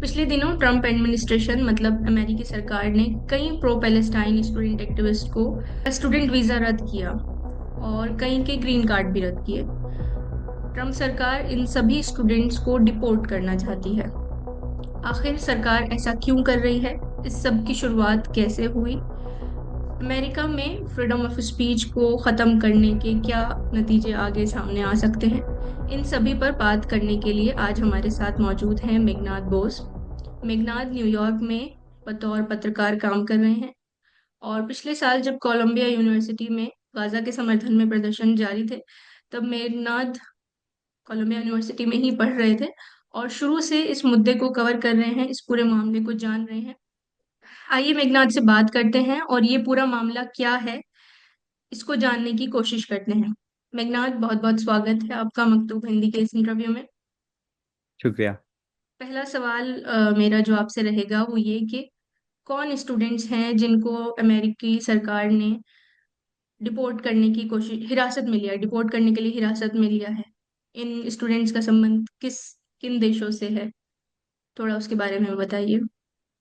पिछले दिनों Trump administration मतलब अमेरिकी सरकार ने कई प्रो पैलेस्टाइन स्टूडेंट एक्टिविस्ट को स्टूडेंट वीजा रद्द किया और कई के ग्रीन कार्ड भी रद्द किए। ट्रम्प सरकार इन सभी स्टूडेंट्स को डिपोर्ट करना चाहती है। आखिर सरकार ऐसा क्यों कर रही है? इस सब की शुरुआत कैसे हुई? अमेरिका में फ्रीडम ऑफ स्पीच को खत्म करने के क्या नतीजे आगे सामने आ सकते हैं? इन सभी पर बात करने के लिए आज हमारे साथ मौजूद हैं मेघनाथ बोस। मेघनाथ न्यूयॉर्क में बतौर पत्रकार काम कर रहे हैं और पिछले साल जब कोलंबिया यूनिवर्सिटी में गाजा के समर्थन में प्रदर्शन जारी थे, तब मेघनाथ कोलंबिया यूनिवर्सिटी में ही पढ़ रहे थे और शुरू से इस मुद्दे को कवर कर रहे हैं, इस पूरे मामले को जान रहे हैं। आइए मेघनाथ से बात करते हैं और ये पूरा मामला क्या है इसको जानने की कोशिश करते हैं। मेघनाथ, बहुत बहुत स्वागत है आपका मकतूब हिंदी के इस इंटरव्यू में। शुक्रिया। पहला सवाल मेरा जो आपसे रहेगा वो ये कि कौन स्टूडेंट्स हैं जिनको अमेरिकी सरकार ने डिपोर्ट करने की कोशिश हिरासत में लिया, डिपोर्ट करने के लिए हिरासत में लिया है? इन स्टूडेंट्स का संबंध किन देशों से है? थोड़ा उसके बारे में बताइए।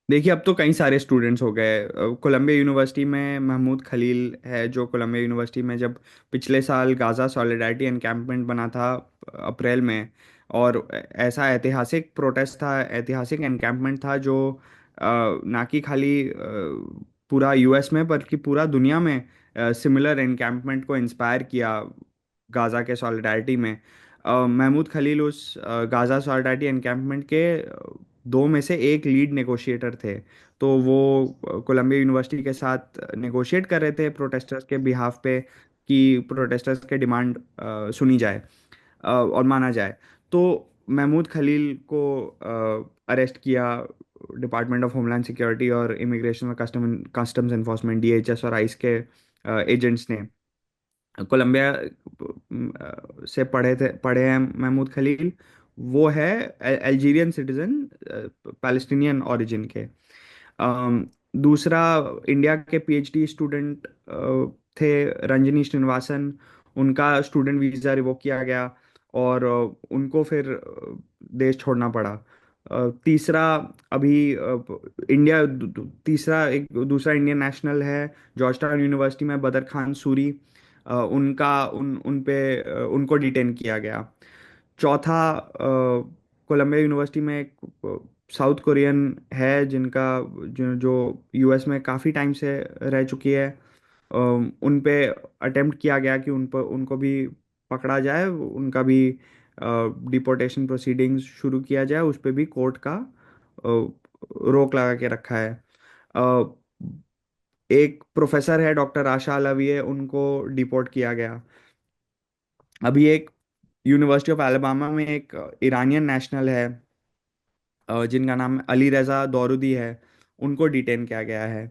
देखिए, अब तो कई सारे स्टूडेंट्स हो गए। कोलंबिया यूनिवर्सिटी में महमूद खलील है, जो कोलंबिया यूनिवर्सिटी में जब पिछले साल गाज़ा सॉलिडारिटी एनकैम्पमेंट बना था अप्रैल में। और ऐसा ऐतिहासिक प्रोटेस्ट था, ऐतिहासिक एनकैम्पमेंट था जो ना कि खाली पूरा यूएस में बल्कि पूरा दुनिया में सिमिलर एनकैम्पमेंट को इंस्पायर किया गाज़ा के सॉलिडारिटी में। महमूद खलील उस गाज़ा सॉलिडारिटी एनकैम्पमेंट के दो में से एक लीड नेगोशिएटर थे। तो वो कोलंबिया यूनिवर्सिटी के साथ नेगोशिएट कर रहे थे प्रोटेस्टर्स के बिहाफ पे कि प्रोटेस्टर्स के डिमांड सुनी जाए और माना जाए। तो महमूद खलील को अरेस्ट किया डिपार्टमेंट ऑफ होमलैंड सिक्योरिटी और इमिग्रेशन और कस्टम्स एनफोर्समेंट, डीएचएस और आइस के एजेंट्स ने। कोलंबिया से पढ़े हैं महमूद खलील। वो है अल्जीरियन सिटीजन, पैलेस्टीनियन ओरिजिन के। दूसरा, इंडिया के पीएचडी स्टूडेंट थे रंजनी श्रीनिवासन। उनका स्टूडेंट वीज़ा रिवोक किया गया और उनको फिर देश छोड़ना पड़ा। तीसरा, अभी एक दूसरा इंडियन नेशनल है जॉर्ज टाउन यूनिवर्सिटी में, बदर खान सूरी। उनका उन पे उनको डिटेन किया गया। चौथा, कोलंबिया यूनिवर्सिटी में एक साउथ कोरियन है जिनका जो यूएस में काफ़ी टाइम से रह चुकी है। उन पे अटेम्प्ट किया गया कि उनको भी पकड़ा जाए, उनका भी डिपोर्टेशन प्रोसीडिंग्स शुरू किया जाए, उस पे भी कोर्ट का रोक लगा के रखा है। अ, एक प्रोफेसर है डॉक्टर आशा अलविये, उनको डिपोर्ट किया गया। अभी एक यूनिवर्सिटी ऑफ अलबामा में एक ईरानियन नेशनल है जिनका नाम अली रज़ा दौरुदी है, उनको डिटेन किया गया है।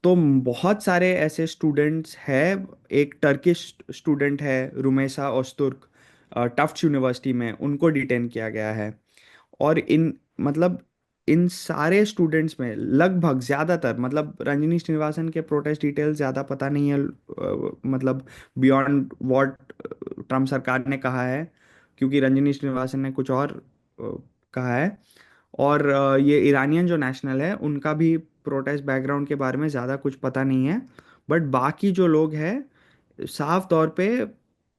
तो बहुत सारे ऐसे स्टूडेंट्स हैं। एक टर्किश स्टूडेंट है रुमेसा ओस्तुर्क, टफ्ट्स यूनिवर्सिटी में, उनको डिटेन किया गया है। और मतलब इन सारे स्टूडेंट्स में लगभग ज़्यादातर, मतलब रंजनी श्रीनिवासन के प्रोटेस्ट डिटेल ज़्यादा पता नहीं है, मतलब बियॉन्ड व्हाट ट्रम्प सरकार ने कहा है, क्योंकि रंजनी श्रीनिवासन ने कुछ और कहा है। और ये ईरानियन जो नेशनल है उनका भी प्रोटेस्ट बैकग्राउंड के बारे में ज़्यादा कुछ पता नहीं है। बट बाकी जो लोग हैं, साफ तौर पे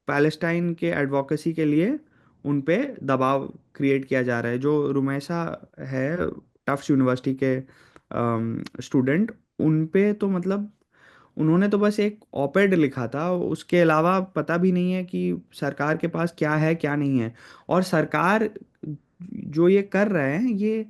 पैलेस्टाइन के एडवोकेसी के लिए उन पे दबाव क्रिएट किया जा रहा है। जो रुमैसा है, टफ्ट्स यूनिवर्सिटी के स्टूडेंट, उन पे तो मतलब उन्होंने तो बस एक ऑपेड लिखा था, उसके अलावा पता भी नहीं है कि सरकार के पास क्या है क्या नहीं है। और सरकार जो ये कर रहे हैं, ये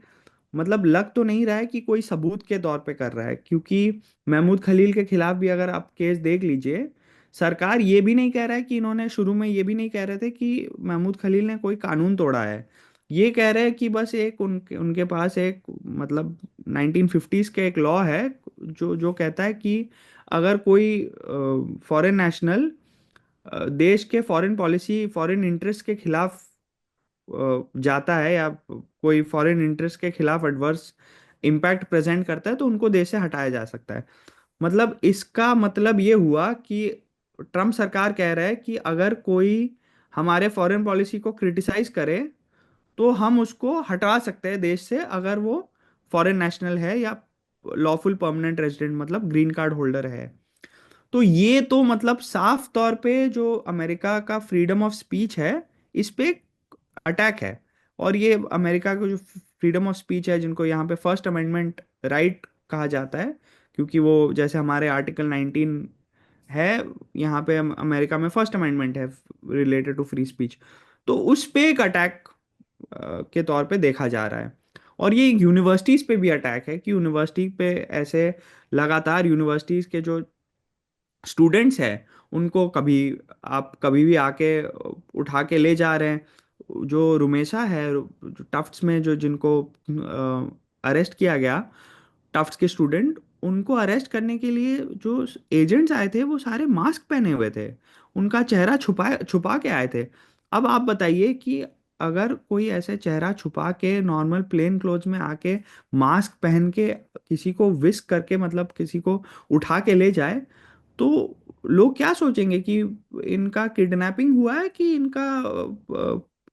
मतलब लग तो नहीं रहा है कि कोई सबूत के तौर पे कर रहा है, क्योंकि महमूद खलील के खिलाफ भी अगर आप केस देख लीजिए, सरकार ये भी नहीं कह रहा है कि इन्होंने, शुरू में ये भी नहीं कह रहे थे कि महमूद खलील ने कोई कानून तोड़ा है। ये कह रहे हैं कि बस एक उनके उनके पास एक मतलब 1950s के एक लॉ है जो जो कहता है कि अगर कोई फॉरेन नेशनल देश के फॉरेन पॉलिसी, फॉरेन इंटरेस्ट के खिलाफ जाता है, या कोई फॉरेन इंटरेस्ट के खिलाफ एडवर्स इम्पैक्ट प्रेजेंट करता है, तो उनको देश से हटाया जा सकता है। मतलब इसका मतलब ये हुआ कि ट्रम्प सरकार कह रहा है कि अगर कोई हमारे फॉरेन पॉलिसी को क्रिटिसाइज करे, तो हम उसको हटा सकते हैं देश से अगर वो फॉरेन नेशनल है या लॉफुल परमानेंट रेजिडेंट मतलब ग्रीन कार्ड होल्डर है। तो ये तो मतलब साफ तौर पे जो अमेरिका का फ्रीडम ऑफ स्पीच है इस पे अटैक है। और ये अमेरिका का जो फ्रीडम ऑफ स्पीच है, जिनको यहाँ पे फर्स्ट अमेंडमेंट राइट कहा जाता है, क्योंकि वो जैसे हमारे आर्टिकल 19 है, यहाँ पे अमेरिका में फर्स्ट अमेंडमेंट है रिलेटेड टू फ्री स्पीच, तो उस पे एक अटैक के तौर पे देखा जा रहा है। और ये यूनिवर्सिटीज पे भी अटैक है कि यूनिवर्सिटी पे ऐसे लगातार यूनिवर्सिटीज के जो स्टूडेंट्स हैं उनको कभी आप कभी भी आके उठा के ले जा रहे हैं। जो रुमेशा है टफ्ट्स में जो जिनको अरेस्ट किया गया, टफ्ट्स के स्टूडेंट, उनको अरेस्ट करने के लिए जो एजेंट्स आए थे वो सारे मास्क पहने हुए थे, उनका चेहरा छुपा छुपा के आए थे। अब आप बताइए कि अगर कोई ऐसे चेहरा छुपा के नॉर्मल प्लेन क्लोथ्स में आके मास्क पहन के किसी को विस्क करके मतलब किसी को उठा के ले जाए, तो लोग क्या सोचेंगे कि इनका किडनैपिंग हुआ है कि इनका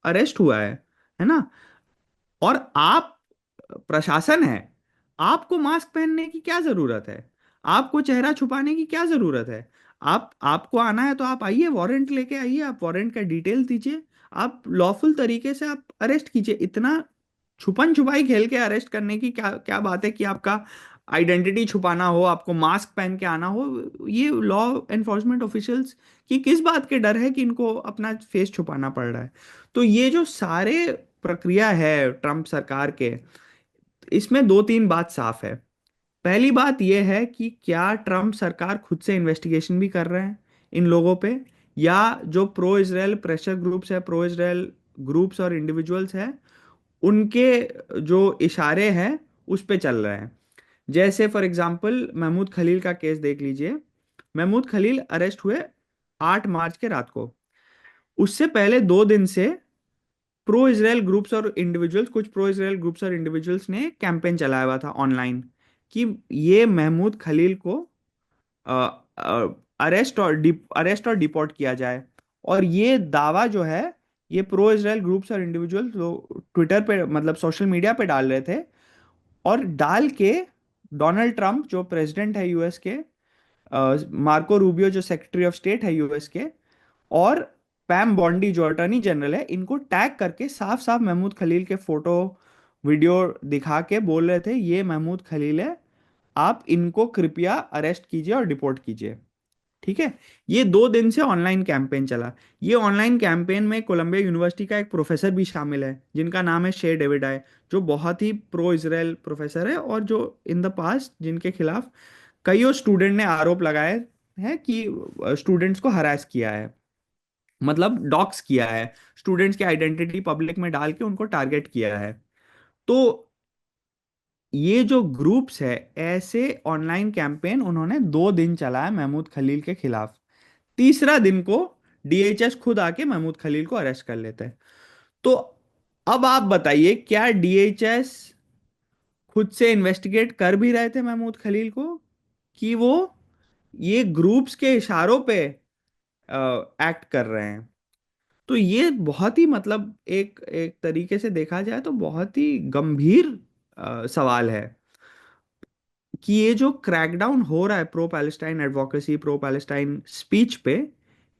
अरेस्ट हुआ है ना। और आप प्रशासन है, आपको मास्क पहनने की क्या जरूरत है, आपको चेहरा छुपाने की क्या जरूरत है। आप आपको आना है तो आप आइए, वारंट लेके आइए, आप वारंट का डिटेल दीजिए, आप लॉफुल तरीके से आप अरेस्ट कीजिए। इतना छुपन छुपाई खेल के अरेस्ट करने की क्या क्या बात है कि आपका आइडेंटिटी छुपाना हो, आपको मास्क पहन के आना हो। ये लॉ एनफोर्समेंट ऑफिशियल्स की किस बात के डर है कि इनको अपना फेस छुपाना पड़ रहा है। तो ये जो सारे प्रक्रिया है ट्रम्प सरकार के, इसमें दो तीन बात साफ है। पहली बात यह है कि क्या ट्रम्प सरकार खुद से इन्वेस्टिगेशन भी कर रहे हैं इन लोगों पे, या जो प्रो इसराइल प्रेशर ग्रुप्स है, प्रो इसराइल ग्रुप्स और इंडिविजुअल्स हैं, उनके जो इशारे हैं उस पे चल रहे हैं। जैसे फॉर एग्जांपल महमूद खलील का केस देख लीजिए। महमूद खलील अरेस्ट हुए 8 मार्च के रात को। उससे पहले 2 दिन से प्रो इसराइल ग्रुप्स और इंडिविजुअल्स, कुछ प्रो इसराइल ग्रुप्स और इंडिविजुअल्स ने कैंपेन चलाया हुआ था ऑनलाइन कि ये महमूद खलील को अरेस्ट और डिपोर्ट किया जाए। और ये दावा जो है, ये प्रो इसराइल ग्रुप्स और इंडिविजुअल्स लोग ट्विटर पे मतलब सोशल मीडिया पे डाल रहे थे। और डाल के डोनाल्ड ट्रंप जो प्रेसिडेंट है यूएस के, मार्को रूबियो जो सेक्रेटरी ऑफ स्टेट है यूएस के, और पैम बॉन्डी जो अटॉर्नी जनरल है, इनको टैग करके साफ साफ महमूद खलील के फोटो वीडियो दिखा के बोल रहे थे ये महमूद खलील है, आप इनको कृपया अरेस्ट कीजिए और डिपोर्ट कीजिए। ठीक है। ये 2 दिन से ऑनलाइन कैंपेन चला। ये ऑनलाइन कैंपेन में कोलंबिया यूनिवर्सिटी का एक प्रोफेसर भी शामिल है जिनका नाम है शे डेविड आय, जो बहुत ही प्रो इसराइल प्रोफेसर है और जो इन द पास्ट जिनके खिलाफ कईयों स्टूडेंट ने आरोप लगाए हैं कि स्टूडेंट्स को हरास किया है, मतलब डॉक्स किया है, स्टूडेंट्स की आइडेंटिटी पब्लिक में डाल के उनको टारगेट किया है। तो ये जो ग्रुप्स है, ऐसे ऑनलाइन कैंपेन उन्होंने 2 दिन चलाया महमूद खलील के खिलाफ। तीसरा दिन को डीएचएस खुद आके महमूद खलील को अरेस्ट कर लेते हैं। तो अब आप बताइए, क्या डीएचएस खुद से इन्वेस्टिगेट कर भी रहे थे महमूद खलील को, कि वो ये ग्रुप्स के इशारों पे एक्ट कर रहे हैं। तो ये बहुत ही मतलब एक एक तरीके से देखा जाए तो बहुत ही गंभीर सवाल है कि ये जो क्रैकडाउन हो रहा है pro Palestine advocacy, pro Palestine speech पे,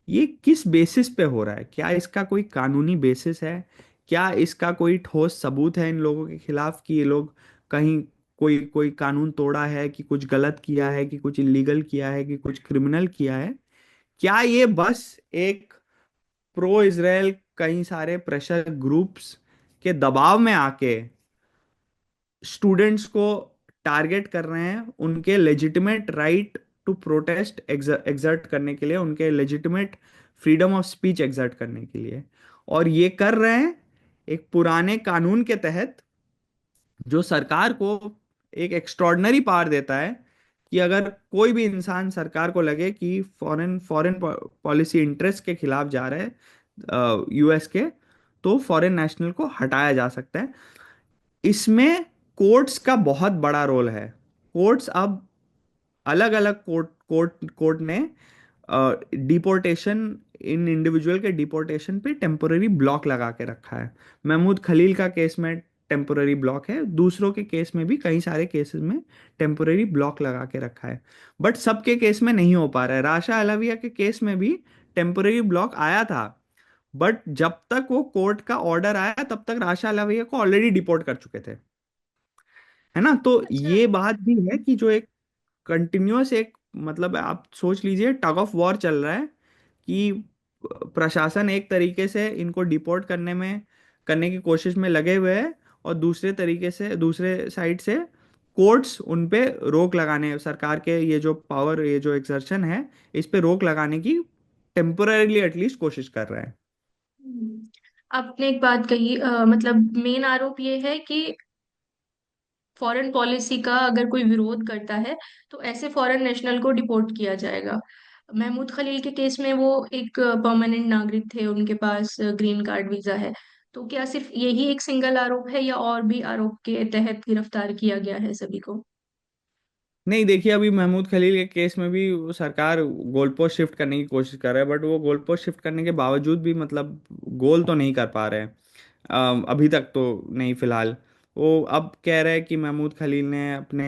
ये किस बेसिस पे हो रहा है। क्या इसका कोई कानूनी बेसिस है, क्या इसका कोई ठोस सबूत है इन लोगों के खिलाफ कि ये लोग कहीं कोई कोई कानून तोड़ा है, कि कुछ गलत किया है, कि कुछ इलीगल किया है, कि कुछ क्रिमिनल किया है। क्या ये बस एक प्रो इजराइल कई सारे प्रेशर ग्रुप्स के दबाव में आके स्टूडेंट्स को टारगेट कर रहे हैं, उनके legitimate right to protest exert करने के लिए, उनके legitimate freedom of speech exert करने के लिए, और ये कर रहे हैं एक पुराने कानून के तहत जो सरकार को एक एक्स्ट्रॉर्डनरी पावर देता है कि अगर कोई भी इंसान सरकार को लगे कि फॉरेन फॉरेन पॉलिसी इंटरेस्ट के खिलाफ जा रहा है यूएस के, तो फॉरेन नेशनल को हटाया जा सकता है। इसमें कोर्ट्स का बहुत बड़ा रोल है। कोर्ट्स अब अलग अलग कोर्ट कोर्ट कोर्ट ने डिपोर्टेशन, इन इंडिविजुअल के डिपोर्टेशन पे टेम्पोररी ब्लॉक लगा के रखा है। महमूद खलील का केस में टेम्पोररी ब्लॉक है, दूसरों के केस में भी कई सारे केसेस में टेम्पोररी ब्लॉक लगा के रखा है। बट सबके केस में नहीं हो पा रहा है। राशा अलविया के केस में भी टेम्पोररी ब्लॉक आया था, बट जब तक वो कोर्ट का ऑर्डर आया तब तक राशा अलविया को ऑलरेडी डिपोर्ट कर चुके थे, है ना। तो अच्छा। ये बात भी है कि जो एक कंटिन्यूअस एक, मतलब आप सोच लीजिए टग ऑफ वॉर चल रहा है कि प्रशासन एक तरीके से इनको डिपोर्ट करने की कोशिश में लगे हुए हैं, और दूसरे तरीके से, दूसरे साइड से कोर्ट्स उन पे रोक लगाने, सरकार के ये जो पावर, ये जो एक्सर्शन है, इस पे रोक लगाने की टेम्पोररीली एटलीस्ट कोशिश कर रहे हैं। आपने एक बात कही, मतलब मेन आरोप ये है कि फॉरेन पॉलिसी का अगर कोई विरोध करता है तो ऐसे फॉरेन नेशनल को डिपोर्ट किया जाएगा। महमूद खलील के केस में वो एक परमानेंट नागरिक थे, उनके पास ग्रीन कार्ड वीजा है। तो क्या सिर्फ यही एक सिंगल आरोप है या और भी आरोप के तहत गिरफ्तार किया गया है सभी को? नहीं, देखिए, अभी महमूद खलील के केस में भी वो सरकार गोल पोस्ट शिफ्ट करने की कोशिश कर रहा है, बट वो गोल पोस्ट शिफ्ट करने के बावजूद भी मतलब गोल तो नहीं कर पा रहे हैं। अभी तक तो नहीं, फिलहाल। वो अब कह रहे हैं कि महमूद खलील ने अपने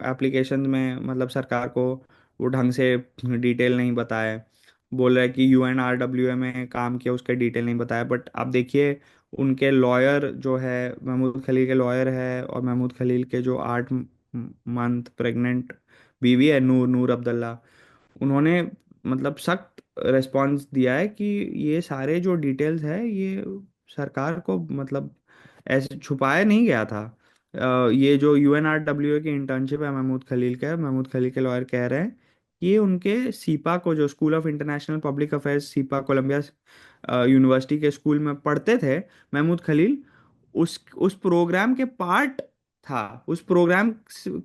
एप्लीकेशन में, मतलब सरकार को वो ढंग से डिटेल नहीं बताया। बोल रहा है कि यूएनआरडब्ल्यूए में काम किया, उसका डिटेल नहीं बताया। बट आप देखिए, उनके लॉयर जो है, महमूद खलील के लॉयर है, और महमूद खलील के जो 8 मंथ प्रेग्नेंट बीवी है, नूर नूर अब्दुल्ला, उन्होंने मतलब सख्त रिस्पांस दिया है कि ये सारे जो डिटेल्स है, ये सरकार को मतलब ऐसे छुपाया नहीं गया था। ये जो यूएनआरडब्ल्यू की इंटर्नशिप है महमूद खलील का, महमूद खलील के लॉयर कह रहे हैं कि ये उनके सीपा को, जो school of international public affairs SIPA Columbia university के स्कूल में पढ़ते थे महमूद खलील, उस प्रोग्राम के पार्ट था। उस प्रोग्राम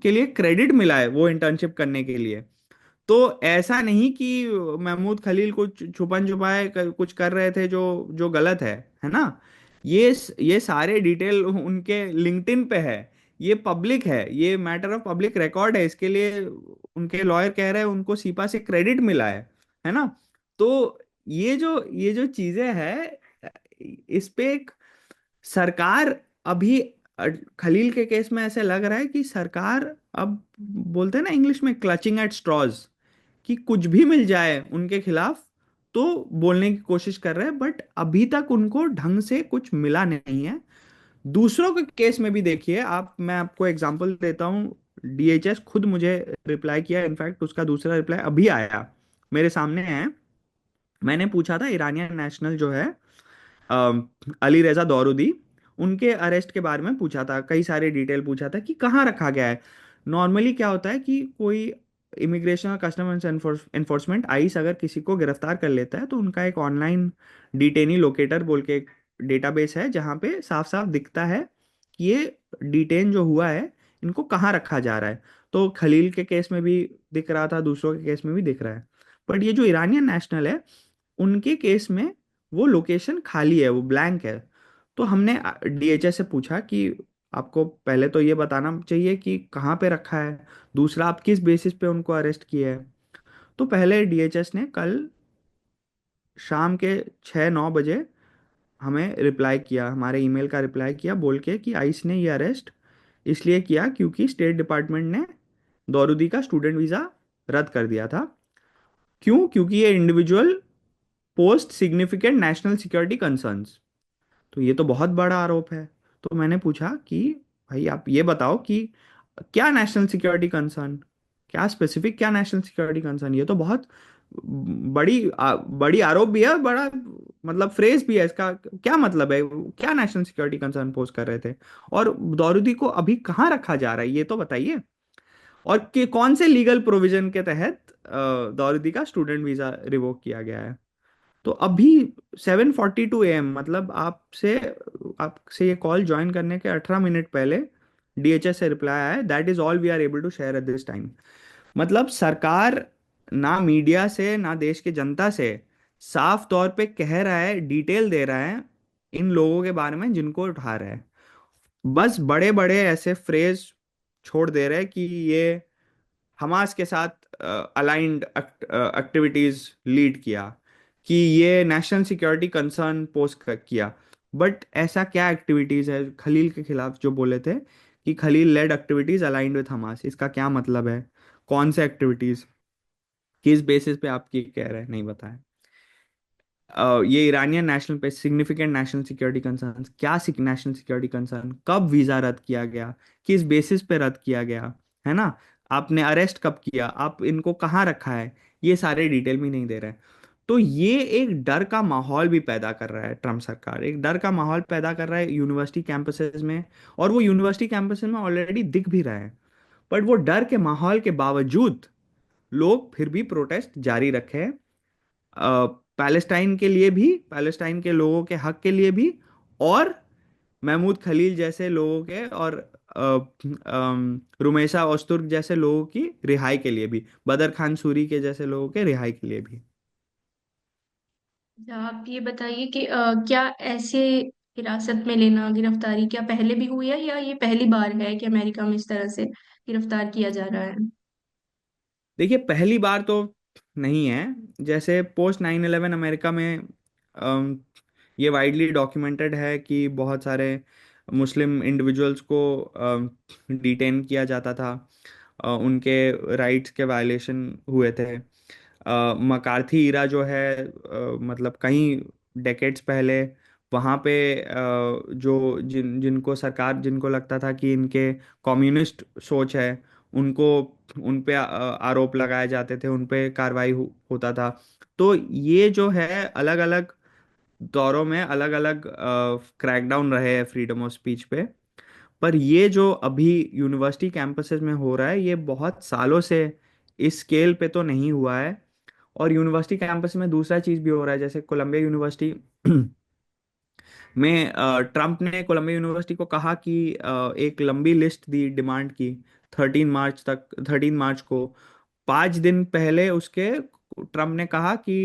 के लिए क्रेडिट मिला है वो इंटर्नशिप करने के लिए। तो ऐसा नहीं कि महमूद खलील कुछ छुपन छुपाए कुछ कर रहे थे जो जो गलत है ना। ये सारे डिटेल उनके लिंक्डइन पे है, ये पब्लिक है, ये मैटर ऑफ पब्लिक रिकॉर्ड है। इसके लिए उनके लॉयर कह रहे हैं उनको सीपा से क्रेडिट मिला है ना। तो ये जो चीजें हैं, इस पे एक सरकार अभी, खलील के केस में ऐसे लग रहा है कि सरकार अब, बोलते हैं ना इंग्लिश में, क्लचिंग एट स्ट्रॉज, कि कुछ भी मिल जाए उनके खिलाफ तो बोलने की कोशिश कर रहे हैं। बट अभी तक उनको ढंग से कुछ मिला नहीं है। दूसरों के केस में भी देखिए आप, मैं आपको एग्जांपल देता हूँ। डीएचएस खुद मुझे रिप्लाई किया, इनफैक्ट उसका दूसरा रिप्लाई अभी आया, मेरे सामने है। मैंने पूछा था ईरानियन नेशनल जो है, अली रेजा दौरूदी, उनके अरेस्ट के बारे में पूछा था, कई सारे डिटेल पूछा था कि कहाँ रखा गया है। नॉर्मली क्या होता है कि कोई इमिग्रेशन और कस्टम्स एनफोर्समेंट आइस अगर किसी को गिरफ्तार कर लेता है तो उनका एक ऑनलाइन डिटेनी लोकेटर बोल के एक डेटाबेस है, जहाँ पे साफ साफ दिखता है कि ये डिटेन जो हुआ है, इनको कहाँ रखा जा रहा है। तो खलील के केस में भी दिख रहा था, दूसरों के केस में भी दिख रहा है। बट ये जो ईरानियन नेशनल है, उनके केस में वो लोकेशन खाली है, वो ब्लैंक है। तो हमने डीएचएस से पूछा कि आपको पहले तो ये बताना चाहिए कि कहाँ पे रखा है, दूसरा आप किस बेसिस पे उनको अरेस्ट किया है। तो पहले डीएचएस ने कल शाम के 6-9 बजे हमें रिप्लाई किया, हमारे ईमेल का रिप्लाई किया, बोल के कि आइस ने ये अरेस्ट इसलिए किया क्योंकि स्टेट डिपार्टमेंट ने दौरूदी का स्टूडेंट वीज़ा रद्द कर दिया था। क्यों? क्योंकि ये individual post significant national security concerns. तो ये तो बहुत बड़ा आरोप है। तो मैंने पूछा कि भाई आप ये बताओ कि क्या नेशनल सिक्योरिटी कंसर्न, क्या स्पेसिफिक, क्या नेशनल सिक्योरिटी कंसर्न। ये तो बहुत बड़ी आरोप भी है, बड़ा मतलब फ्रेज भी है, इसका क्या मतलब है, क्या नेशनल सिक्योरिटी कंसर्न पोज कर रहे थे, और दौरूदी को अभी कहाँ रखा जा रहा है ये तो बताइए। और कि कौन से लीगल प्रोविजन के तहत दौरूदी का स्टूडेंट वीजा रिवोक किया गया है। तो अभी 7:42 AM, मतलब आपसे ये कॉल ज्वाइन करने के 18 मिनट पहले डीएचएस से रिप्लाई आया है, that is all we are able to share at this time. मतलब सरकार ना मीडिया से ना देश की जनता से साफ तौर पे कह रहा है, डिटेल दे रहा है इन लोगों के बारे में जिनको उठा रहा है। बस बड़े बड़े ऐसे फ्रेज छोड़ दे रहे हैं कि ये हमास के साथ अलाइंड एक्टिविटीज लीड किया, कि ये नेशनल सिक्योरिटी कंसर्न पोस्ट किया। बट ऐसा क्या एक्टिविटीज है खलील के खिलाफ जो बोले थे कि Khalil led activities aligned with Hamas, इसका क्या मतलब है? कौन से एक्टिविटीज, किस बेसिस पे आप ये कह रहे हैं, नहीं बताया। ये ईरानियन नेशनल पे सिग्निफिकेंट नेशनल सिक्योरिटी कंसर्न, क्या नेशनल सिक्योरिटी कंसर्न, कब वीजा रद्द किया गया, किस बेसिस पे रद्द किया गया, है ना? आपने अरेस्ट कब किया, आप इनको कहाँ रखा है, ये सारे डिटेल भी नहीं दे रहे हैं। तो ये एक डर का माहौल भी पैदा कर रहा है ट्रम्प सरकार, एक डर का माहौल पैदा कर रहा है यूनिवर्सिटी कैंपसेस में। और वो यूनिवर्सिटी कैंपसेस में ऑलरेडी दिख भी रहा है। बट वो डर के माहौल के बावजूद लोग फिर भी प्रोटेस्ट जारी रखे, पैलेस्टाइन के लिए भी, पैलेस्टाइन के लोगों के हक के लिए भी, और महमूद खलील जैसे लोगों के, और रुमेसा ओस्तुर्क जैसे लोगों की रिहाई के लिए भी, बदर खान सूरी के जैसे लोगों के रिहाई के लिए भी। अच्छा, आप ये बताइए कि क्या ऐसे हिरासत में लेना, गिरफ्तारी क्या पहले भी हुई है या ये पहली बार है कि अमेरिका में इस तरह से गिरफ्तार किया जा रहा है? देखिए, पहली बार तो नहीं है। जैसे पोस्ट 9/11 अमेरिका में ये वाइडली डॉक्यूमेंटेड है कि बहुत सारे मुस्लिम इंडिविजुअल्स को डिटेन किया जाता था, उनके राइट्स के वायलेशन हुए थे। मकार्थी इरा जो है, मतलब कई डेकेड्स पहले, वहाँ पे जो जिनको सरकार, जिनको लगता था कि इनके कम्युनिस्ट सोच है, उनको, उन पे आरोप लगाए जाते थे, उन पे कार्रवाई होता था। तो ये जो है अलग अलग दौरों में अलग अलग क्रैकडाउन रहे हैं फ्रीडम ऑफ स्पीच पे। पर ये जो अभी यूनिवर्सिटी कैंपसेस में हो रहा है, ये बहुत सालों से इस स्केल पे तो नहीं हुआ है। और यूनिवर्सिटी कैंपस में दूसरा चीज भी हो रहा है, जैसे कोलंबिया यूनिवर्सिटी में ट्रम्प ने कोलंबिया यूनिवर्सिटी को कहा कि एक लंबी लिस्ट दी डिमांड की, 13 मार्च तक, 13 मार्च को, 5 दिन पहले उसके, ट्रम्प ने कहा कि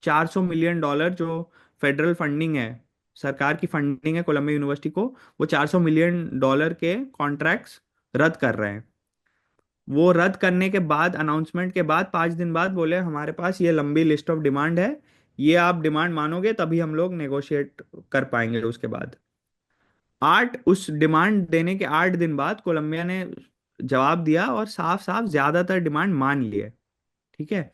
$400 मिलियन जो फेडरल फंडिंग है, सरकार की फंडिंग है कोलंबिया यूनिवर्सिटी को, वो $400 मिलियन के कॉन्ट्रैक्ट्स रद्द कर रहे हैं। वो रद्द करने के बाद, अनाउंसमेंट के बाद 5 दिन बाद बोले हमारे पास ये लंबी लिस्ट ऑफ डिमांड है, ये आप डिमांड मानोगे तभी हम लोग नेगोशिएट कर पाएंगे। उसके बाद उस डिमांड देने के 8 दिन बाद कोलंबिया ने जवाब दिया और साफ साफ ज्यादातर डिमांड मान लिए। ठीक है।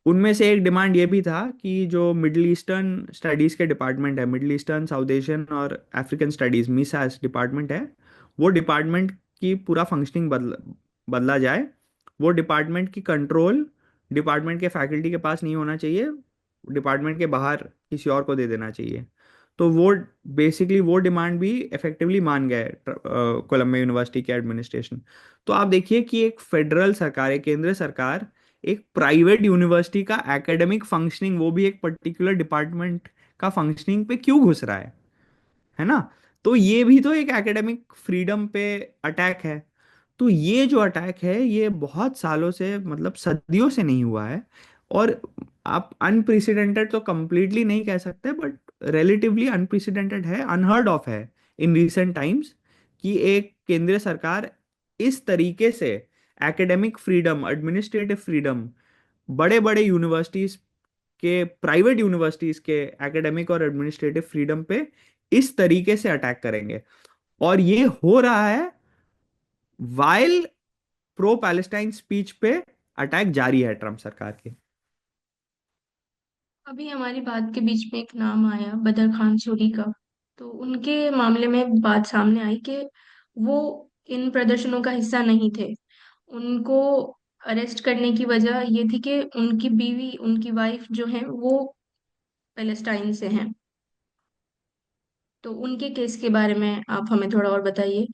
उनमें से एक डिमांड ये भी था कि जो मिडिल ईस्टर्न स्टडीज के डिपार्टमेंट है, मिडिल ईस्टर्न, साउथ एशियन और अफ्रीकन स्टडीज, मिसास डिपार्टमेंट है, वो डिपार्टमेंट की पूरा फंक्शनिंग बदला जाए। वो डिपार्टमेंट की कंट्रोल डिपार्टमेंट के फैकल्टी के पास नहीं होना चाहिए, डिपार्टमेंट के बाहर किसी और को दे देना चाहिए। तो वो बेसिकली वो डिमांड भी इफेक्टिवली मान गए कोलंबिया यूनिवर्सिटी के एडमिनिस्ट्रेशन। तो आप देखिए कि एक फेडरल सरकार, एक केंद्र सरकार, एक प्राइवेट यूनिवर्सिटी का एकेडमिक फंक्शनिंग, वो भी एक पर्टिकुलर डिपार्टमेंट का फंक्शनिंग पे क्यों घुस रहा है ना? तो ये भी तो एक एकेडमिक फ्रीडम पे अटैक है। तो ये जो अटैक है, ये बहुत सालों से, मतलब सदियों से नहीं हुआ है। और आप अनप्रेसिडेंटेड तो कंप्लीटली नहीं कह सकते, बट रिलेटिवली अनप्रेसिडेंटेड है, अनहर्ड ऑफ है इन रीसेंट टाइम्स, कि एक केंद्रीय सरकार इस तरीके से एकेडमिक फ्रीडम, एडमिनिस्ट्रेटिव फ्रीडम, बड़े बड़े यूनिवर्सिटीज के, प्राइवेट यूनिवर्सिटीज के एकेडमिक और एडमिनिस्ट्रेटिव फ्रीडम पे इस तरीके से अटैक करेंगे। और ये हो रहा है वाइल प्रो पैलेस्टाइन स्पीच पे अटैक जारी है ट्रम्प सरकार के। अभी हमारी बात के बीच में एक नाम आया, बदर खान सूरी का। तो उनके मामले में बात सामने आई कि वो इन प्रदर्शनों का हिस्सा नहीं थे। उनको अरेस्ट करने की वजह ये थी कि उनकी बीवी, उनकी वाइफ जो है वो पैलेस्टाइन से हैं। तो उनके केस के बारे में आप हमें थोड़ा और बताइए।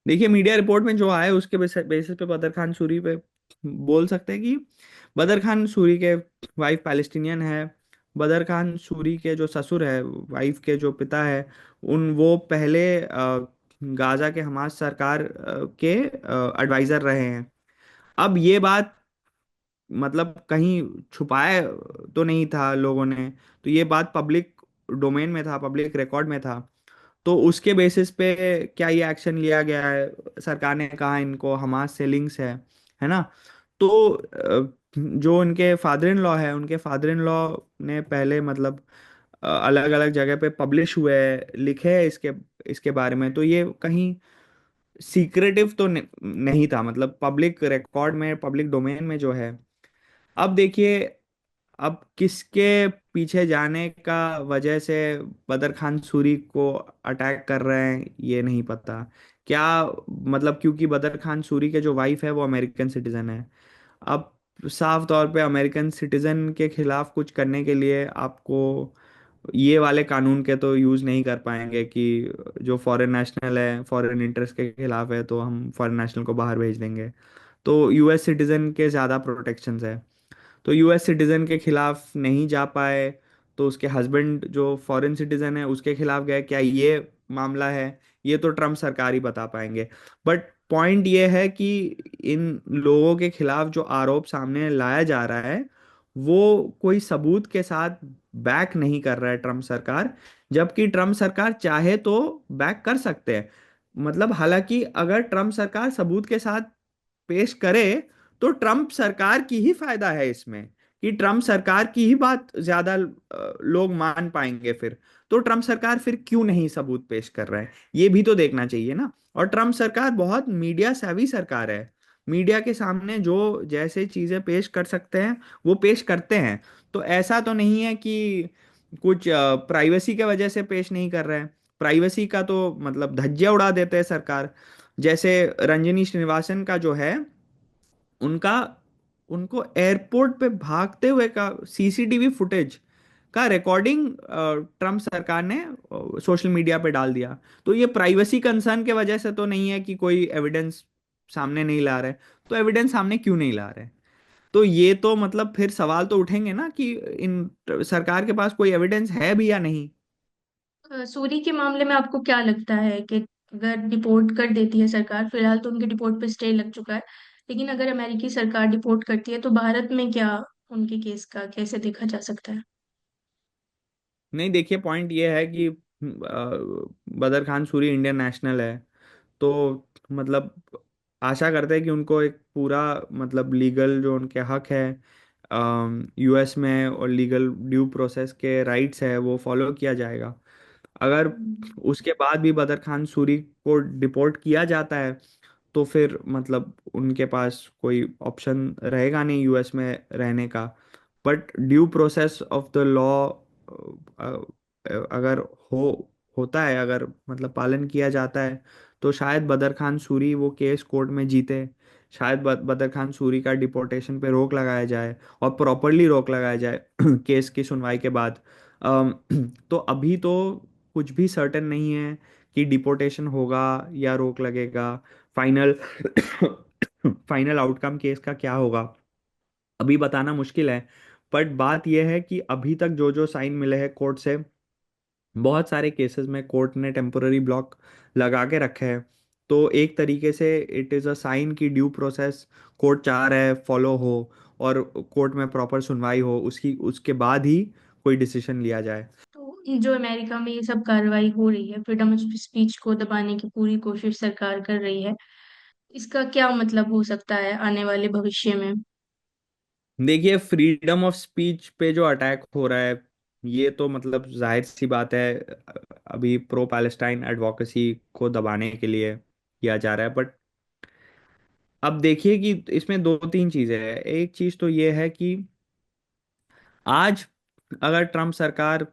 देखिए, मीडिया रिपोर्ट में जो आया उसके बेसिस पे बदर खान सूरी पे बोल सकते हैं कि बदर खान सूरी के वाइफ पैलेस्टीनियन है। बदर खान सूरी के जो ससुर है, वाइफ के जो पिता है, वो पहले गाजा के हमास सरकार के एडवाइजर रहे हैं। अब ये बात, मतलब कहीं छुपाए तो नहीं था लोगों ने, तो ये बात पब्लिक डोमेन में था, पब्लिक रिकॉर्ड में था। तो उसके बेसिस पे क्या ये एक्शन लिया गया है? सरकार ने कहा इनको हमास से लिंक्स है ना? तो जो उनके फादर इन लॉ है, उनके फादर इन लॉ ने पहले मतलब अलग अलग जगह पे पब्लिश हुए लिखे हैं इसके इसके बारे में, तो ये कहीं सीक्रेटिव तो नहीं था, मतलब पब्लिक रिकॉर्ड में, पब्लिक डोमेन में जो है। अब देखिए, अब किसके पीछे जाने का वजह से बदर खान सूरी को अटैक कर रहे हैं ये नहीं पता। क्या मतलब क्योंकि बदर खान सूरी के जो वाइफ है वो अमेरिकन सिटीजन है। अब साफ तौर पे अमेरिकन सिटीजन के खिलाफ कुछ करने के लिए आपको ये वाले कानून के तो यूज नहीं कर पाएंगे कि जो फॉरेन नेशनल है, फॉरेन इंटरेस्ट के खिलाफ है तो हम फॉरेन नेशनल को बाहर भेज देंगे। तो यूएस सिटीजन के ज़्यादा प्रोटेक्शंस है, तो यूएस सिटीजन के खिलाफ नहीं जा पाए। तो उसके हस्बैंड जो फॉरेन सिटीजन है उसके खिलाफ गए, क्या ये मामला है? ये तो ट्रम्प सरकार ही बता पाएंगे। बट पॉइंट ये है कि इन लोगों के खिलाफ जो आरोप सामने लाया जा रहा है वो कोई सबूत के साथ बैक नहीं कर रहा है ट्रम्प सरकार। जबकि ट्रम्प सरकार चाहे तो बैक कर सकते हैं। मतलब हालांकि अगर ट्रम्प सरकार सबूत के साथ पेश करे तो ट्रम्प सरकार की ही फायदा है इसमें, कि ट्रम्प सरकार की ही बात ज्यादा लोग मान पाएंगे फिर। तो ट्रम्प सरकार फिर क्यों नहीं सबूत पेश कर रहा है, ये भी तो देखना चाहिए ना। और ट्रम्प सरकार बहुत मीडिया सेवी सरकार है, मीडिया के सामने जो जैसे चीजें पेश कर सकते हैं वो पेश करते हैं। तो ऐसा तो नहीं है कि कुछ प्राइवेसी के वजह से पेश नहीं कर रहे हैं। प्राइवेसी का तो मतलब धज्जियां उड़ा देते हैं सरकार। जैसे रंजनी श्रीनिवासन का जो है, उनका उनको एयरपोर्ट पे भागते हुए का सीसीटीवी फुटेज का रिकॉर्डिंग ट्रम्प सरकार ने सोशल मीडिया पे डाल दिया। तो ये प्राइवेसी कंसर्न के वजह से तो नहीं है कि कोई एविडेंस सामने नहीं ला रहे। तो एविडेंस सामने क्यों नहीं ला रहे? तो ये तो मतलब फिर सवाल तो उठेंगे ना कि इन सरकार के पास कोई एविडेंस है भी या नहीं। सूरी के मामले में आपको क्या लगता है कि अगर डिपोर्ट कर देती है सरकार, फिलहाल तो उनके डिपोर्ट पे स्टे लग चुका है, लेकिन अगर अमेरिकी सरकार डिपोर्ट करती है तो भारत में क्या उनके केस का कैसे देखा जा सकता है? नहीं, देखिए पॉइंट ये है कि बदर खान सूरी इंडियन नेशनल है। तो मतलब आशा करते हैं कि उनको एक पूरा मतलब लीगल जो उनके हक है यूएस में, और लीगल ड्यू प्रोसेस के राइट्स है वो फॉलो किया जाएगा। अगर उसके बाद भी बदर खान सूरी को डिपोर्ट किया जाता है तो फिर मतलब उनके पास कोई ऑप्शन रहेगा नहीं यूएस में रहने का। But due process of the law अगर हो होता है, अगर मतलब पालन किया जाता है, तो शायद बदर खान सूरी वो केस कोर्ट में जीते। शायद बदर खान सूरी का डिपोर्टेशन पे रोक लगाया जाए, और प्रॉपरली रोक लगाया जाए केस की सुनवाई के बाद। अम, तो अभी तो कुछ भी सर्टेन नहीं है कि डिपोर्टेशन होगा या रोक लगेगा। फाइनल फाइनल आउटकम केस का क्या होगा अभी बताना मुश्किल है। बट बात यह है कि अभी तक जो जो साइन मिले हैं कोर्ट से, बहुत सारे केसेस में कोर्ट ने टेम्पोररी ब्लॉक लगा के रखे हैं। तो एक तरीके से इट इज़ अ साइन कि ड्यू प्रोसेस कोर्ट चाह रहा है फॉलो हो, और कोर्ट में प्रॉपर सुनवाई हो, उसकी उसके बाद ही कोई डिसीजन लिया जाए। तो जो अमेरिका में ये सब कार्रवाई हो रही है, फ्रीडम ऑफ स्पीच को दबाने की पूरी कोशिश सरकार कर रही है, इसका क्या मतलब हो सकता है आने वाले भविष्य में? देखिए, फ्रीडम ऑफ स्पीच पे जो अटैक हो रहा है ये तो मतलब जाहिर सी बात है अभी प्रो पैलेस्टाइन एडवोकेसी को दबाने के लिए किया जा रहा है। बट अब देखिए कि इसमें दो तीन चीजें हैं। एक चीज तो ये है कि आज अगर ट्रम्प सरकार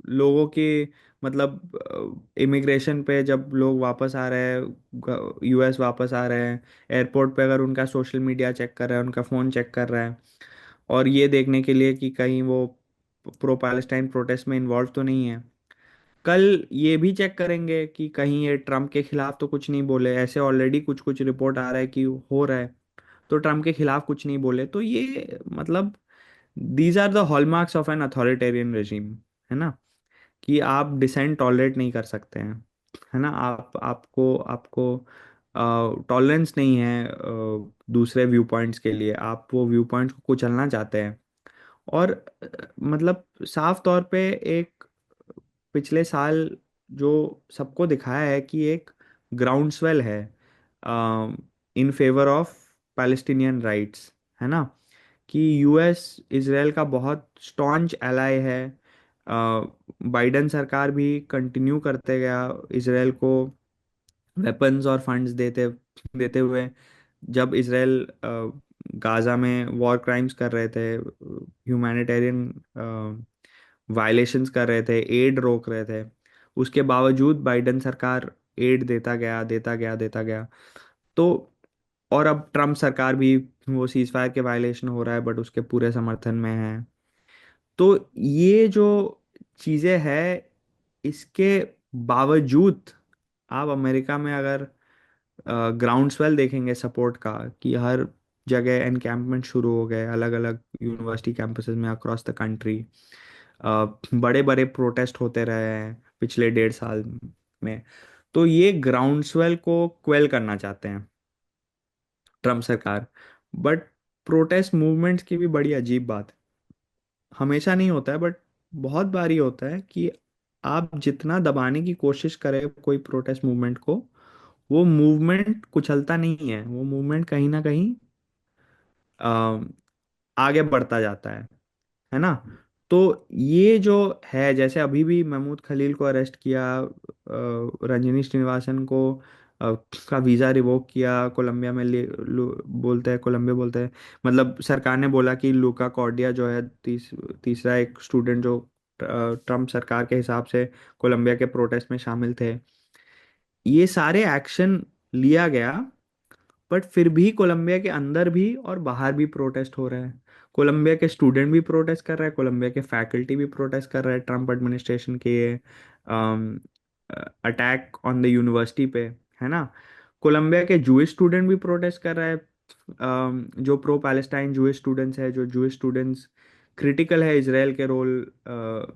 लोगों के मतलब इमिग्रेशन पे जब लोग वापस आ रहे हैं, यूएस वापस आ रहे हैं, एयरपोर्ट पे अगर उनका सोशल मीडिया चेक कर रहा है, उनका फ़ोन चेक कर रहा है, और ये देखने के लिए कि कहीं वो प्रो पैलेस्टाइन प्रोटेस्ट में इन्वॉल्व तो नहीं है, कल ये भी चेक करेंगे कि कहीं ये ट्रम्प के खिलाफ तो कुछ नहीं बोले। ऐसे ऑलरेडी कुछ कुछ रिपोर्ट आ रहा है कि हो रहा है, तो ट्रम्प के खिलाफ कुछ नहीं बोले तो ये मतलब these are the hallmarks of an authoritarian regime, है ना? कि आप डिसेंट टॉलरेट नहीं कर सकते हैं, है ना? आप आपको आपको टॉलरेंस नहीं है दूसरे व्यू पॉइंट्स के लिए, आप वो व्यू पॉइंट्स को कुचलना चाहते हैं। और मतलब साफ तौर पे एक पिछले साल जो सबको दिखाया है कि एक ग्राउंड स्वेल है in favour of Palestinian rights, है ना, कि यूएस इसराइल का बहुत स्टॉन्च एलाय है। बाइडेन सरकार भी कंटिन्यू करते गया इसराइल को वेपन्स और फंड्स देते देते हुए। जब इसराइल गाजा में वॉर क्राइम्स कर रहे थे, ह्यूमैनिटेरियन वायलेशंस कर रहे थे, एड रोक रहे थे, उसके बावजूद बाइडेन सरकार एड देता गया, देता गया, देता गया। तो और अब ट्रम्प सरकार भी, वो सीज फायर के वायलेशन हो रहा है बट उसके पूरे समर्थन में है। तो ये जो चीजें हैं, इसके बावजूद आप अमेरिका में अगर ग्राउंड स्वेल देखेंगे सपोर्ट का, कि हर जगह एनकैम्पमेंट शुरू हो गए अलग अलग यूनिवर्सिटी कैंपसेस में अक्रॉस द कंट्री। बड़े बड़े प्रोटेस्ट होते रहे हैं पिछले 1.5 साल में। तो ये ग्राउंड स्वेल को क्वेल करना चाहते हैं ट्रम्प सरकार। बट प्रोटेस्ट मूवमेंट्स की भी बड़ी अजीब बात है, हमेशा नहीं होता है बट बहुत बारी होता है कि आप जितना दबाने की कोशिश करें कोई प्रोटेस्ट मूवमेंट को, वो मूवमेंट कुचलता नहीं है, वो मूवमेंट कहीं ना कहीं अ, आगे बढ़ता जाता है ना। तो ये जो है, जैसे अभी भी महमूद खलील को अरेस्ट किया, रंजनी श्रीनिवासन को का वीज़ा रिवोक किया, कोलंबिया में बोलते हैं, कोलंबिया बोलते हैं, मतलब सरकार ने बोला कि लूका कॉर्डिया जो है तीसरा एक स्टूडेंट जो ट्रम्प सरकार के हिसाब से कोलंबिया के प्रोटेस्ट में शामिल थे, ये सारे एक्शन लिया गया। बट फिर भी कोलंबिया के अंदर भी और बाहर भी प्रोटेस्ट हो रहे हैं। कोलंबिया के स्टूडेंट भी प्रोटेस्ट कर रहे हैं, कोलंबिया के फैकल्टी भी प्रोटेस्ट कर रहे हैं ट्रम्प एडमिनिस्ट्रेशन के ये अटैक ऑन द यूनिवर्सिटी पे, है ना। कोलंबिया के जूइश स्टूडेंट भी प्रोटेस्ट कर रहे हैं, जो प्रो पैलेस्टाइन जूइश स्टूडेंट्स है, जो जूइश स्टूडेंट्स क्रिटिकल है इसराइल के रोल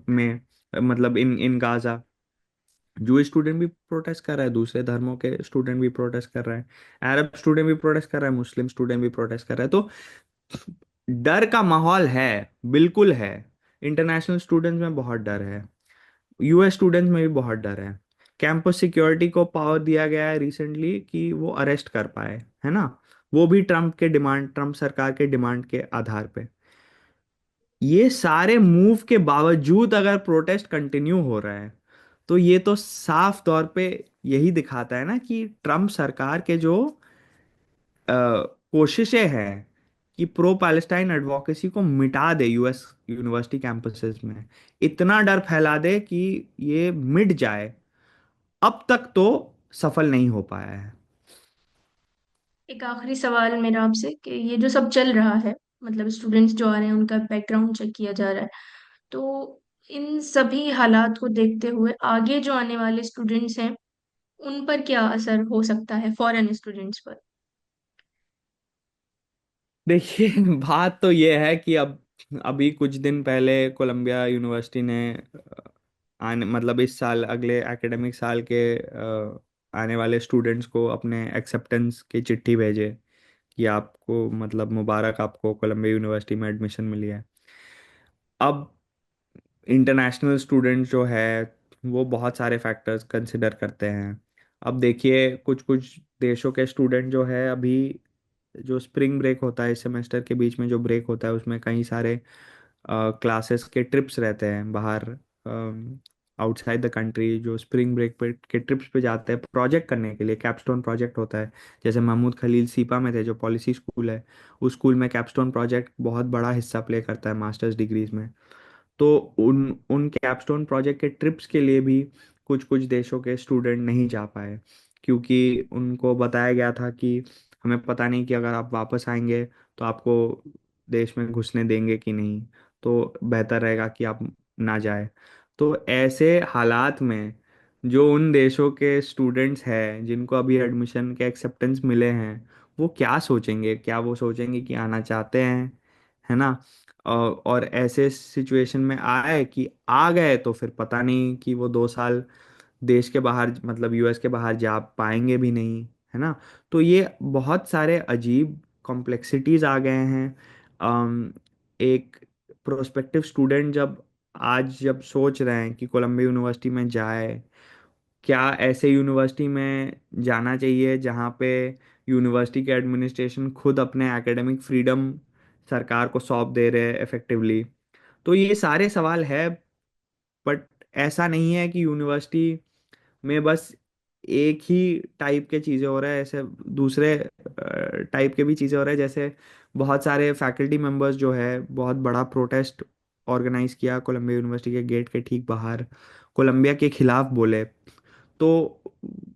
में, मतलब इन इन गाजा। जूइश स्टूडेंट भी प्रोटेस्ट कर रहा है, दूसरे धर्मों के स्टूडेंट भी प्रोटेस्ट कर रहे हैं, अरब स्टूडेंट भी प्रोटेस्ट कर रहा है, मुस्लिम स्टूडेंट भी प्रोटेस्ट कर रहा है। तो डर का माहौल है, बिल्कुल है। इंटरनेशनल स्टूडेंट्स में बहुत डर है, यूएस स्टूडेंट्स में भी बहुत डर है। कैंपस सिक्योरिटी को पावर दिया गया है रिसेंटली कि वो अरेस्ट कर पाए, है ना, वो भी ट्रम्प सरकार के डिमांड के आधार पे। ये सारे मूव के बावजूद अगर प्रोटेस्ट कंटिन्यू हो रहा है, तो ये तो साफ तौर पे यही दिखाता है ना कि ट्रम्प सरकार के जो कोशिशें हैं कि प्रो पैलेस्टाइन एडवोकेसी को मिटा दे यूएस यूनिवर्सिटी कैंपसेस में, इतना डर फैला दे कि ये मिट जाए, अब तक तो सफल नहीं हो पाया है। एक आखिरी सवाल मेरा आपसे कि ये जो सब चल रहा है, मतलब स्टूडेंट्स जो आ रहे हैं उनका बैकग्राउंड चेक किया जा रहा है, तो इन सभी हालात को देखते हुए आगे जो आने वाले स्टूडेंट्स हैं उन पर क्या असर हो सकता है, फॉरेन स्टूडेंट्स पर? देखिए बात तो ये है कि अब अभी कुछ दिन पहले कोलंबिया यूनिवर्सिटी ने आने मतलब इस साल अगले एकेडमिक साल के आने वाले स्टूडेंट्स को अपने एक्सेप्टेंस की चिट्ठी भेजे कि आपको मतलब मुबारक, आपको कोलंबिया यूनिवर्सिटी में एडमिशन मिली है। अब इंटरनेशनल स्टूडेंट जो है वो बहुत सारे फैक्टर्स कंसिडर करते हैं। अब देखिए कुछ कुछ देशों के स्टूडेंट जो है अभी, जो स्प्रिंग ब्रेक होता है, इस सेमेस्टर के बीच में जो ब्रेक होता है, उसमें कई सारे क्लासेस के ट्रिप्स रहते हैं बाहर, आउटसाइड द कंट्री, जो स्प्रिंग ब्रेक पे के ट्रिप्स पे जाते हैं प्रोजेक्ट करने के लिए, कैपस्टोन प्रोजेक्ट होता है। जैसे महमूद खलील सीपा में थे, जो पॉलिसी स्कूल है, उस स्कूल में कैपस्टोन प्रोजेक्ट बहुत बड़ा हिस्सा प्ले करता है मास्टर्स डिग्रीज में। तो उन उन कैपस्टोन प्रोजेक्ट के ट्रिप्स के लिए भी कुछ कुछ देशों के स्टूडेंट नहीं जा पाए, क्योंकि उनको बताया गया था कि हमें पता नहीं कि अगर आप वापस आएंगे तो आपको देश में घुसने देंगे कि नहीं, तो बेहतर रहेगा कि आप ना जाए। तो ऐसे हालात में जो उन देशों के स्टूडेंट्स हैं जिनको अभी एडमिशन के एक्सेप्टेंस मिले हैं, वो क्या सोचेंगे, क्या वो सोचेंगे कि आना चाहते हैं, है ना। और ऐसे सिचुएशन में आए कि आ गए तो फिर पता नहीं कि वो 2 साल देश के बाहर, मतलब यूएस के बाहर जा पाएंगे भी नहीं, है ना। तो ये बहुत सारे अजीब कॉम्प्लेक्सिटीज आ गए हैं। एक प्रोस्पेक्टिव स्टूडेंट जब आज जब सोच रहे हैं कि कोलंबिया यूनिवर्सिटी में जाए, क्या ऐसे यूनिवर्सिटी में जाना चाहिए जहाँ पे यूनिवर्सिटी के एडमिनिस्ट्रेशन खुद अपने एकेडमिक फ्रीडम सरकार को सौंप दे रहे हैं इफेक्टिवली? तो ये सारे सवाल है। बट ऐसा नहीं है कि यूनिवर्सिटी में बस एक ही टाइप के चीज़ें हो रहा है, ऐसे दूसरे टाइप के भी चीज़ें हो रहा है। जैसे बहुत सारे फैकल्टी मेंबर्स जो है बहुत बड़ा प्रोटेस्ट ऑर्गेनाइज किया कोलंबिया यूनिवर्सिटी के गेट के ठीक बाहर, कोलंबिया के खिलाफ बोले। तो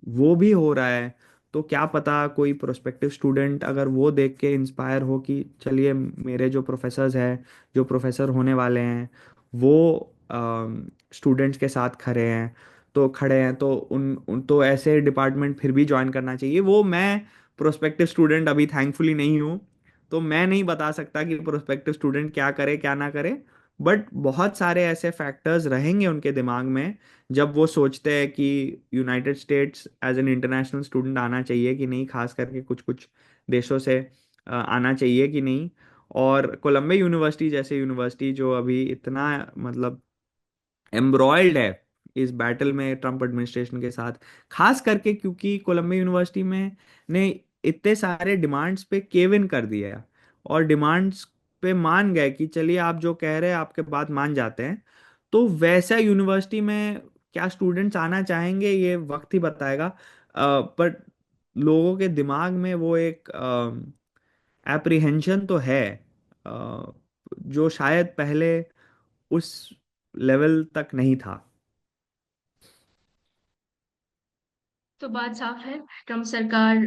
वो भी हो रहा है। तो क्या पता कोई प्रोस्पेक्टिव स्टूडेंट अगर वो देख के इंस्पायर हो कि चलिए मेरे जो प्रोफेसर्स हैं, जो प्रोफेसर होने वाले हैं, वो स्टूडेंट्स के साथ खड़े हैं तो तो ऐसे डिपार्टमेंट फिर भी ज्वाइन करना चाहिए। वो मैं प्रोस्पेक्टिव स्टूडेंट अभी थैंकफुली नहीं हूँ, तो मैं नहीं बता सकता कि प्रोस्पेक्टिव स्टूडेंट क्या करे क्या ना करे। बट बहुत सारे ऐसे फैक्टर्स रहेंगे उनके दिमाग में जब वो सोचते हैं कि United States as an international student आना चाहिए कि नहीं, खास करके कुछ कुछ देशों से आना चाहिए कि नहीं। और कोलंबिया यूनिवर्सिटी जैसे यूनिवर्सिटी जो अभी इतना मतलब एम्ब्रॉयल्ड है इस बैटल में ट्रम्प एडमिनिस्ट्रेशन के साथ, खास करके क्योंकि कोलंबिया यूनिवर्सिटी में ने इतने सारे डिमांड्स पे केव इन कर दिया है और डिमांड्स पे मान गए कि चलिए आप जो कह रहे हैं आपके बात मान जाते हैं। तो वैसा यूनिवर्सिटी में क्या स्टूडेंट्स आना चाहेंगे ये वक्त ही बताएगा। बट लोगों के दिमाग में वो एक एप्रीहेंशन तो है, जो शायद पहले उस लेवल तक नहीं था। तो बात साफ है, ट्रम्प सरकार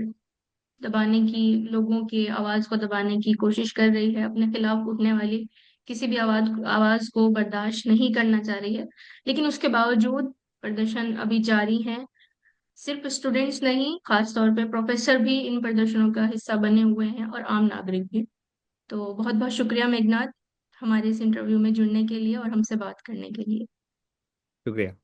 दबाने की, लोगों की आवाज को दबाने की कोशिश कर रही है, अपने खिलाफ उठने वाली किसी भी आवाज आवाज को बर्दाश्त नहीं करना चाह रही है। लेकिन उसके बावजूद प्रदर्शन अभी जारी है। सिर्फ स्टूडेंट्स नहीं, खास तौर पे प्रोफेसर भी इन प्रदर्शनों का हिस्सा बने हुए हैं और आम नागरिक भी। तो बहुत बहुत शुक्रिया मेघनाथ, हमारे इस इंटरव्यू में जुड़ने के लिए और हमसे बात करने के लिए। शुक्रिया।